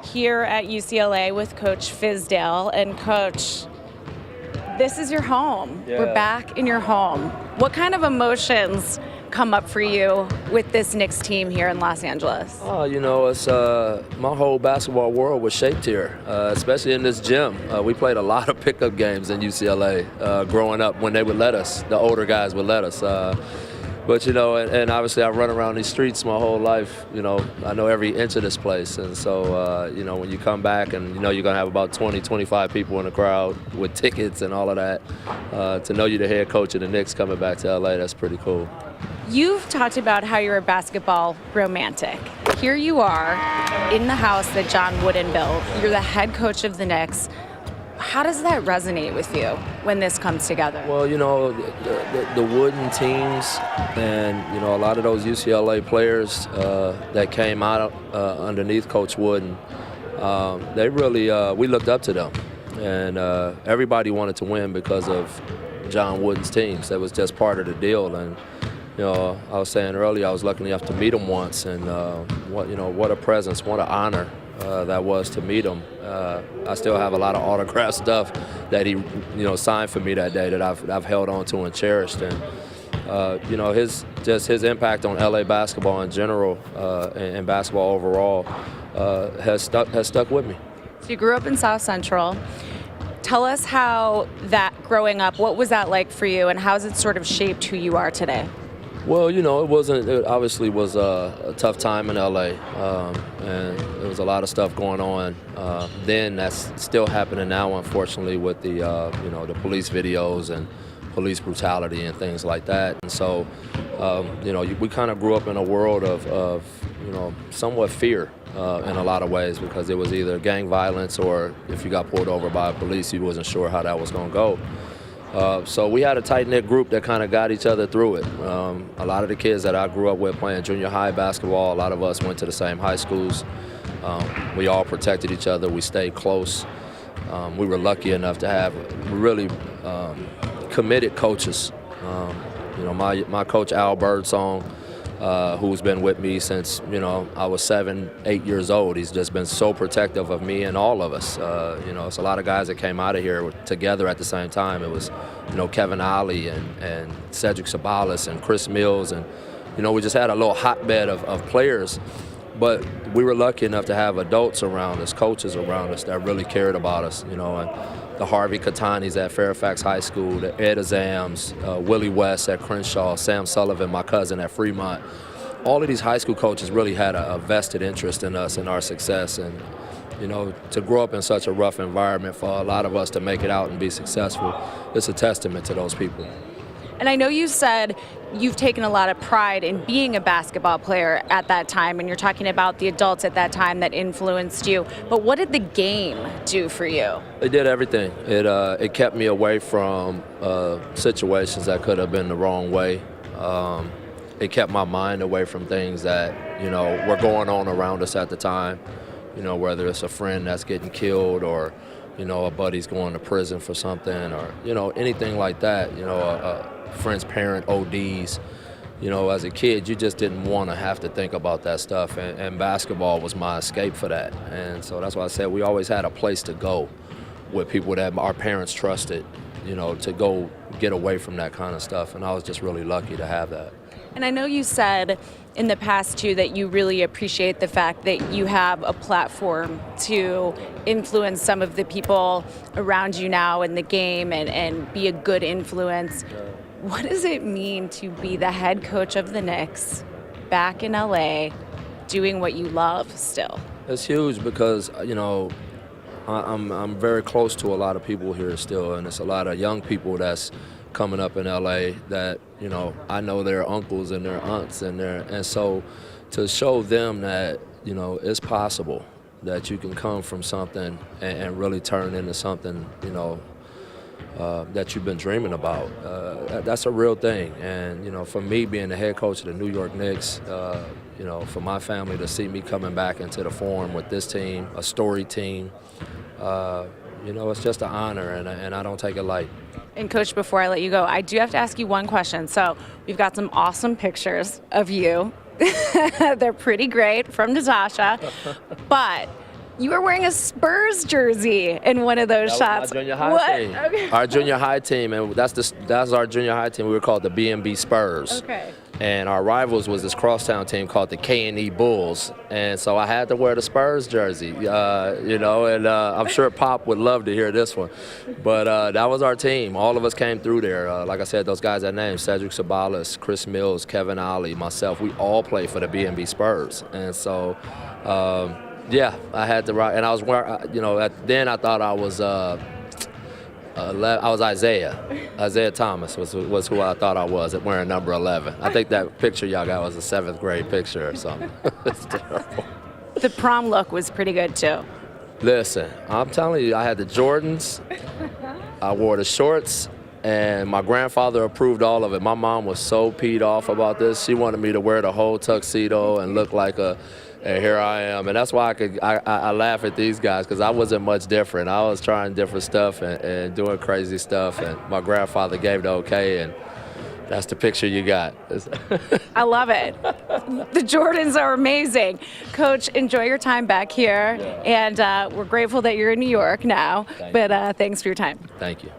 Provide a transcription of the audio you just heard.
Here at UCLA with Coach Fizdale. And Coach, this is your home. Yeah. We're back in your home. What kind of emotions come up for you with this Knicks team here in Los Angeles? Oh, it's my whole basketball world was shaped here, especially in this gym. We played a lot of pickup games in UCLA growing up when they would let us, the older guys would let us. But, and obviously I run around these streets my whole life. I know every inch of this place. And so, when you come back and, you're going to have about 20, 25 people in the crowd with tickets and all of that, to know you're the head coach of the Knicks coming back to LA, that's pretty cool. You've talked about how you're a basketball romantic. Here you are in the house that John Wooden built. You're the head coach of the Knicks. How does that resonate with you when this comes together? Well, the Wooden teams and, a lot of those UCLA players that came out underneath Coach Wooden, they really, we looked up to them. And everybody wanted to win because of John Wooden's teams. That was just part of the deal. And, I was saying earlier, I was lucky enough to meet him once, and what a presence, what an honor that was to meet him. I still have a lot of autograph stuff that he, signed for me that day that I've held on to and cherished. And his impact on LA basketball in general and basketball overall has stuck with me. So you grew up in South Central. Tell us how that growing up, what was that like for you, and how has it sort of shaped who you are today? Well, it obviously was a tough time in LA, and there was a lot of stuff going on then that's still happening now, unfortunately, with the the police videos and police brutality and things like that. And so, we kind of grew up in a world of somewhat fear in a lot of ways, because it was either gang violence or if you got pulled over by police, you wasn't sure how that was going to go. So we had a tight-knit group that kind of got each other through it. A lot of the kids that I grew up with playing junior high basketball, a lot of us went to the same high schools. We all protected each other. We stayed close. We were lucky enough to have really committed coaches. My coach Al Birdsong, who's been with me since I was 7, 8 years old. He's just been so protective of me and all of us. It's a lot of guys that came out of here together at the same time. It was Kevin Ollie and Cedric Sabalas and Chris Mills, and we just had a little hotbed of players. But we were lucky enough to have adults around us, coaches around us that really cared about us. And the Harvey Katanis at Fairfax High School, the Ed Azams, Willie West at Crenshaw, Sam Sullivan, my cousin at Fremont. All of these high school coaches really had a vested interest in us and our success. And, to grow up in such a rough environment, for a lot of us to make it out and be successful, it's a testament to those people. And I know you said you've taken a lot of pride in being a basketball player at that time, and you're talking about the adults at that time that influenced you. But what did the game do for you? It did everything. It kept me away from situations that could have been the wrong way. It kept my mind away from things that, were going on around us at the time. Whether it's a friend that's getting killed, or, a buddy's going to prison for something, or, anything like that. A friend's parent ODs. As a kid, you just didn't want to have to think about that stuff, and basketball was my escape for that. And so that's why I said we always had a place to go with people that our parents trusted, to go get away from that kind of stuff. And I was just really lucky to have that. And I know you said in the past, too, that you really appreciate the fact that you have a platform to influence some of the people around you now in the game and be a good influence. What does it mean to be the head coach of the Knicks back in LA doing what you love still? It's huge because, I'm very close to a lot of people here still, and it's a lot of young people that's coming up in LA that, I know their uncles and their aunts and so to show them that, it's possible that you can come from something and really turn into something, that you've been dreaming about. That's a real thing. And, for me being the head coach of the New York Knicks, for my family to see me coming back into the Forum with this team, a storied team, it's just an honor, and I don't take it light. And Coach, before I let you go, I do have to ask you one question. So we've got some awesome pictures of you They're pretty great from Natasha, but you were wearing a Spurs jersey in one of those That shots. was my junior high What? team. Okay. Our junior high team, and that's our junior high team. We were called the B&B Spurs. Okay. And our rivals was this crosstown team called the K&E Bulls. And so I had to wear the Spurs jersey, and I'm sure Pop would love to hear this one. But that was our team. All of us came through there. Like I said, those guys I named, Cedric Sabalas, Chris Mills, Kevin Ollie, myself, we all played for the B&B Spurs. And so, yeah, I had to rock. And I was wearing, then I thought I was Isaiah Thomas was who I thought I was at wearing number 11. I think that picture y'all got was a 7th grade picture or something. It's terrible. The prom look was pretty good too. Listen, I'm telling you, I had the Jordans, I wore the shorts, and my grandfather approved all of it. My mom was so peed off about this. She wanted me to wear the whole tuxedo and look like and here I am. And that's why I laugh at these guys, because I wasn't much different. I was trying different stuff and doing crazy stuff, and my grandfather gave the okay, and that's the picture you got. I love it. The Jordans are amazing. Coach, enjoy your time back here, and we're grateful that you're in New York now, but thanks for your time. Thank you.